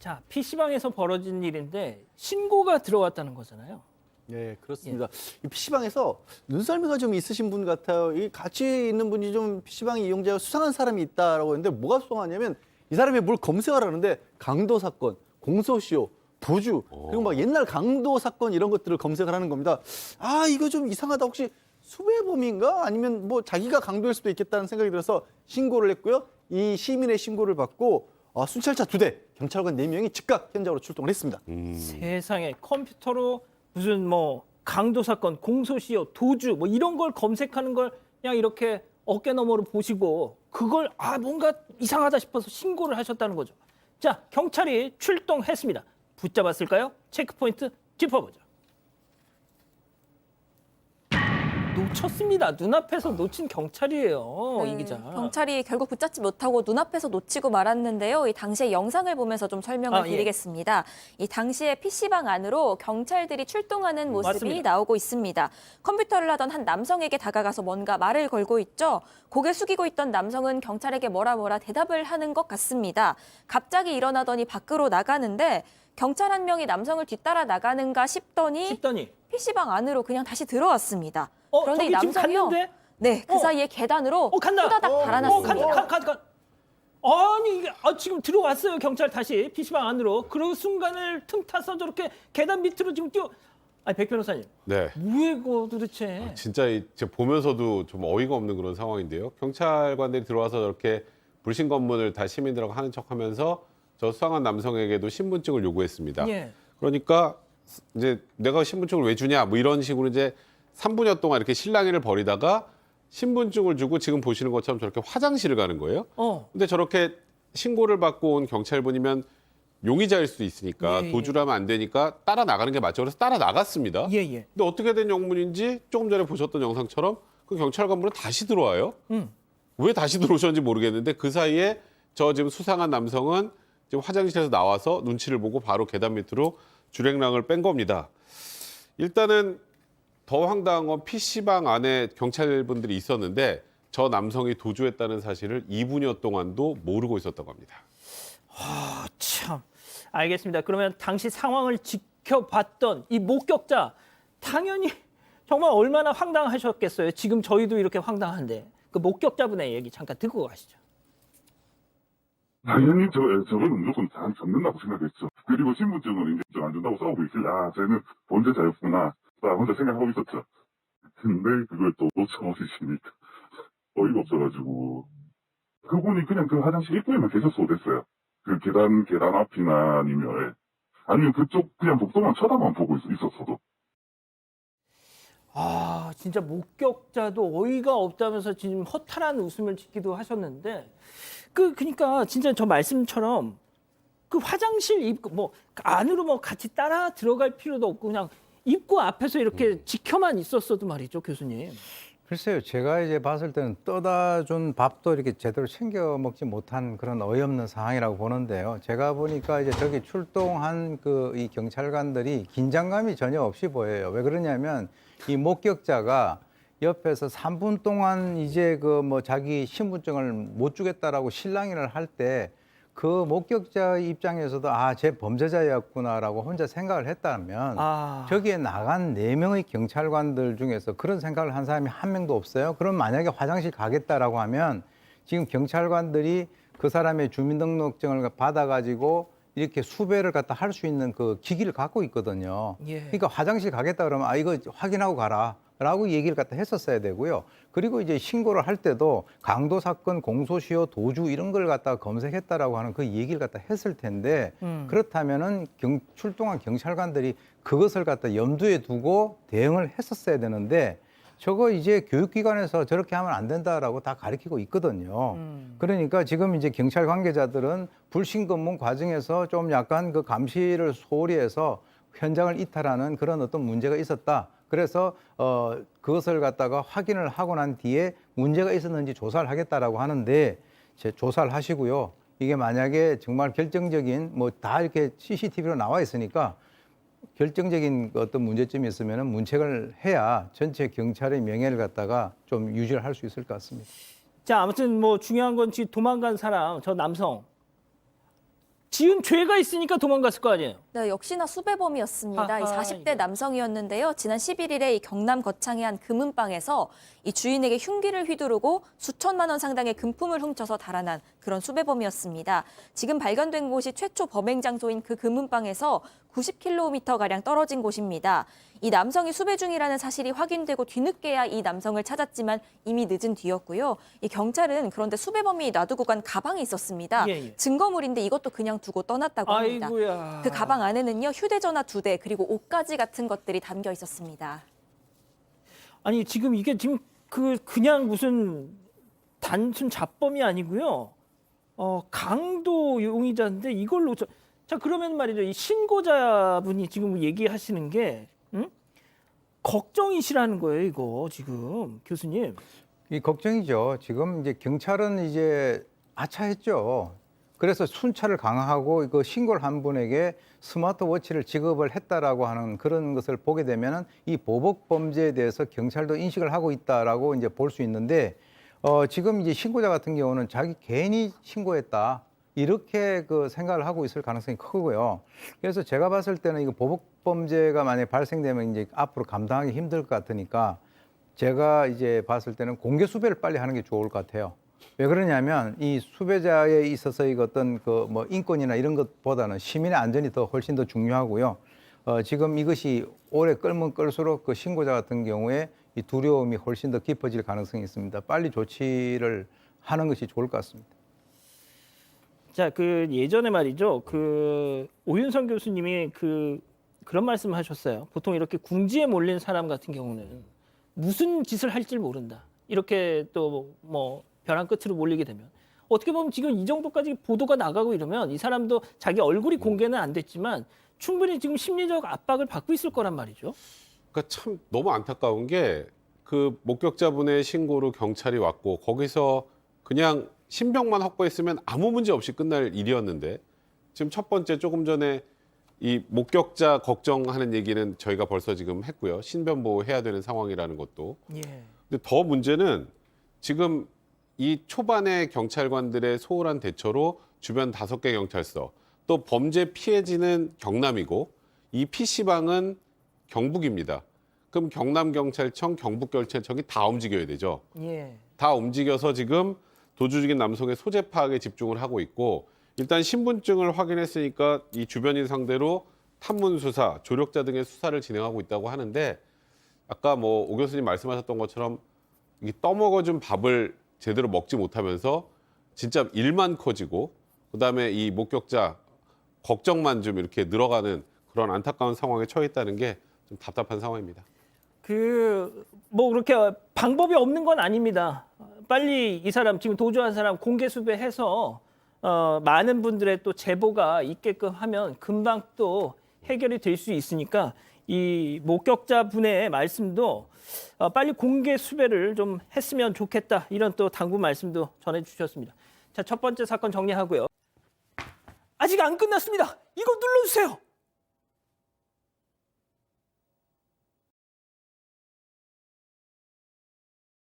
자, PC방에서 벌어진 일인데 신고가 들어왔다는 거잖아요. 예, 그렇습니다. 이 PC방에서 눈썰미가 좀 있으신 분 같아요. 이 같이 있는 분이 좀 PC방 이용자가 수상한 사람이 있다라고 했는데 뭐가 수상하냐면 이 사람이 뭘 검색을 하는데 강도 사건, 공소시효, 도주, 그리고 막 옛날 강도 사건 이런 것들을 검색을 하는 겁니다. 아, 이거 좀 이상하다. 혹시 수배범인가? 아니면 뭐 자기가 강도일 수도 있겠다는 생각이 들어서 신고를 했고요. 이 시민의 신고를 받고 순찰차 2대, 경찰관 4명이 즉각 현장으로 출동을 했습니다. 세상에 컴퓨터로 무슨 뭐 강도 사건, 공소시효, 도주 뭐 이런 걸 검색하는 걸 그냥 이렇게 어깨너머로 보시고 그걸 뭔가 이상하다 싶어서 신고를 하셨다는 거죠. 자, 경찰이 출동했습니다. 붙잡았을까요? 체크포인트 짚어보죠. 놓쳤습니다. 눈앞에서 놓친 경찰이에요. 이 기자. 경찰이 결국 붙잡지 못하고 눈앞에서 놓치고 말았는데요. 이 당시의 영상을 보면서 좀 설명을 드리겠습니다. 이 당시에 PC방 안으로 경찰들이 출동하는 모습이 맞습니다. 나오고 있습니다. 컴퓨터를 하던 한 남성에게 다가가서 뭔가 말을 걸고 있죠. 고개 숙이고 있던 남성은 경찰에게 뭐라 대답을 하는 것 같습니다. 갑자기 일어나더니 밖으로 나가는데 경찰 한 명이 남성을 뒤따라 나가는가 싶더니 PC방 안으로 그냥 다시 들어왔습니다. 그런데 이 남성이요. 네, 그 사이에 계단으로 간다. 후다닥 달아났습니다. 간다. 아니 이게 지금 들어왔어요. 경찰 다시 PC방 안으로. 그 순간을 틈타서 저렇게 계단 밑으로 지금 뛰어. 아니 백 변호사님. 네. 뭐야 이거 도대체. 진짜 제가 보면서도 좀 어이가 없는 그런 상황인데요. 경찰관들이 들어와서 저렇게 불신 검문을 다 시민들하고 하는 척하면서 저 수상한 남성에게도 신분증을 요구했습니다. 예. 그러니까 이제 내가 신분증을 왜 주냐 뭐 이런 식으로 이제 3분여 동안 이렇게 실랑이를 벌이다가 신분증을 주고 지금 보시는 것처럼 저렇게 화장실을 가는 거예요. 근데 저렇게 신고를 받고 온 경찰분이면 용의자일 수도 있으니까 도주를 하면 안 되니까 따라 나가는 게 맞죠. 그래서 따라 나갔습니다. 근데 어떻게 된 영문인지 조금 전에 보셨던 영상처럼 그 경찰관분은 다시 들어와요. 왜 다시 들어오셨는지 모르겠는데 그 사이에 저 지금 수상한 남성은 지금 화장실에서 나와서 눈치를 보고 바로 계단 밑으로 주랭랑을 뺀 겁니다. 일단은 더 황당한 건 PC방 안에 경찰분들이 있었는데 저 남성이 도주했다는 사실을 2분여 동안도 모르고 있었다고 합니다. 참. 알겠습니다. 그러면 당시 상황을 지켜봤던 이 목격자 당연히 정말 얼마나 황당하셨겠어요. 지금 저희도 이렇게 황당한데 그 목격자분의 얘기 잠깐 듣고 가시죠. 당연히 저거는 무조건 다 잡는다고 생각했죠. 그리고 신분증은 이제 안 준다고 싸우고 있길래 쟤는 범죄자였구나 혼자 생각하고 있었죠. 근데 그걸 또 놓쳐버리시니까 어이가 없어가지고 그분이 그냥 그 화장실 입구에만 계셨어도 됐어요. 그 계단 앞이나 아니면 그쪽 그냥 복도만 쳐다만 보고 있었어도. 진짜 목격자도 어이가 없다면서 지금 허탈한 웃음을 짓기도 하셨는데 그러니까 진짜 저 말씀처럼 그 화장실 입구 뭐 안으로 뭐 같이 따라 들어갈 필요도 없고 그냥 입구 앞에서 이렇게 지켜만 있었어도 말이죠, 교수님. 글쎄요, 제가 이제 봤을 때는 떠다 준 밥도 이렇게 제대로 챙겨 먹지 못한 그런 어이없는 상황이라고 보는데요. 제가 보니까 이제 저기 출동한 이 경찰관들이 긴장감이 전혀 없이 보여요. 왜 그러냐면 이 목격자가 옆에서 3분 동안 이제 자기 신분증을 못 주겠다라고 실랑이를 할 때 그 목격자 입장에서도 쟤 범죄자였구나라고 혼자 생각을 했다면 저기에 나간 4명의 경찰관들 중에서 그런 생각을 한 사람이 한 명도 없어요. 그럼 만약에 화장실 가겠다라고 하면 지금 경찰관들이 그 사람의 주민등록증을 받아가지고 이렇게 수배를 갖다 할 수 있는 그 기기를 갖고 있거든요. 그러니까 화장실 가겠다 그러면 이거 확인하고 가라. 라고 얘기를 갖다 했었어야 되고요. 그리고 이제 신고를 할 때도 강도 사건, 공소시효, 도주 이런 걸 갖다가 검색했다라고 하는 그 얘기를 갖다 했을 텐데 그렇다면은 출동한 경찰관들이 그것을 갖다 염두에 두고 대응을 했었어야 되는데 저거 이제 교육기관에서 저렇게 하면 안 된다라고 다 가르치고 있거든요. 그러니까 지금 이제 경찰 관계자들은 불신검문 과정에서 좀 약간 그 감시를 소홀히 해서 현장을 이탈하는 그런 어떤 문제가 있었다. 그래서 그것을 갖다가 확인을 하고 난 뒤에 문제가 있었는지 조사를 하겠다라고 하는데 조사를 하시고요. 이게 만약에 정말 결정적인 다 이렇게 CCTV로 나와 있으니까 결정적인 어떤 문제점이 있으면 문책을 해야 전체 경찰의 명예를 갖다가 좀 유지를 할 수 있을 것 같습니다. 자, 아무튼 중요한 건 지금 도망간 사람, 저 남성 지은 죄가 있으니까 도망갔을 거 아니에요. 네, 역시나 수배범이었습니다. 이 아하, 40대 이거. 남성이었는데요. 지난 11일에 이 경남 거창의 한 금은방에서 이 주인에게 흉기를 휘두르고 수천만 원 상당의 금품을 훔쳐서 달아난 그런 수배범이었습니다. 지금 발견된 곳이 최초 범행 장소인 그 금은방에서 90km가량 떨어진 곳입니다. 이 남성이 수배 중이라는 사실이 확인되고 뒤늦게야 이 남성을 찾았지만 이미 늦은 뒤였고요. 이 경찰은 그런데 수배범이 놔두고 간 가방이 있었습니다. 예, 예. 증거물인데 이것도 그냥 두고 떠났다고 합니다. 아이고야. 그 가방 안에는요, 휴대전화 2대 그리고 옷가지 같은 것들이 담겨 있었습니다. 아니 지금 이게 지금 그냥 무슨 단순 잡범이 아니고요. 강도 용의자인데 이걸로 자 그러면 말이죠. 이 신고자분이 지금 얘기하시는 게 걱정이시라는 거예요, 이거 지금 교수님. 이 걱정이죠. 지금 이제 경찰은 이제 아차했죠. 그래서 순찰을 강화하고 이거 신고를 한 분에게 스마트워치를 지급을 했다라고 하는 그런 것을 보게 되면은 이 보복 범죄에 대해서 경찰도 인식을 하고 있다라고 이제 볼 수 있는데 지금 이제 신고자 같은 경우는 자기 개인이 신고했다. 이렇게 그 생각을 하고 있을 가능성이 크고요. 그래서 제가 봤을 때는 이거 보복 범죄가 만약에 발생되면 이제 앞으로 감당하기 힘들 것 같으니까 제가 이제 봤을 때는 공개 수배를 빨리 하는 게 좋을 것 같아요. 왜 그러냐면 이 수배자에 있어서 이 어떤 그 뭐 인권이나 이런 것보다는 시민의 안전이 더 훨씬 더 중요하고요. 지금 이것이 오래 끌면 끌수록 그 신고자 같은 경우에 이 두려움이 훨씬 더 깊어질 가능성이 있습니다. 빨리 조치를 하는 것이 좋을 것 같습니다. 자, 그 예전에 말이죠. 그 오윤성 교수님이 그런 말씀을 하셨어요. 보통 이렇게 궁지에 몰린 사람 같은 경우는 무슨 짓을 할지 모른다. 이렇게 또 뭐 벼랑 끝으로 몰리게 되면 어떻게 보면 지금 이 정도까지 보도가 나가고 이러면 이 사람도 자기 얼굴이 공개는 안 됐지만 충분히 지금 심리적 압박을 받고 있을 거란 말이죠. 그러니까 참 너무 안타까운 게 그 목격자분의 신고로 경찰이 왔고 거기서 그냥 신병만 확보했으면 아무 문제 없이 끝날 일이었는데 지금 첫 번째 조금 전에 이 목격자 걱정하는 얘기는 저희가 벌써 지금 했고요. 신변 보호해야 되는 상황이라는 것도. 예. 근데 더 문제는 지금 이 초반에 경찰관들의 소홀한 대처로 주변 5개 경찰서 또 범죄 피해지는 경남이고 이 PC방은 경북입니다. 그럼 경남경찰청, 경북경찰청이 다 움직여야 되죠. 예. 다 움직여서 지금 도주 중인 남성의 소재 파악에 집중을 하고 있고 일단 신분증을 확인했으니까 이 주변인 상대로 탐문 수사, 조력자 등의 수사를 진행하고 있다고 하는데 아까 뭐 오 교수님 말씀하셨던 것처럼 이 떠먹어준 밥을 제대로 먹지 못하면서 진짜 일만 커지고 그다음에 이 목격자 걱정만 좀 이렇게 늘어가는 그런 안타까운 상황에 처해 있다는 게 좀 답답한 상황입니다. 뭐 그렇게 방법이 없는 건 아닙니다. 빨리 이 사람 지금 도주한 사람 공개 수배해서 많은 분들의 또 제보가 있게끔 하면 금방 또 해결이 될 수 있으니까 이 목격자 분의 말씀도 빨리 공개 수배를 좀 했으면 좋겠다 이런 또 당부 말씀도 전해주셨습니다. 자, 첫 번째 사건 정리하고요. 아직 안 끝났습니다. 이거 눌러주세요.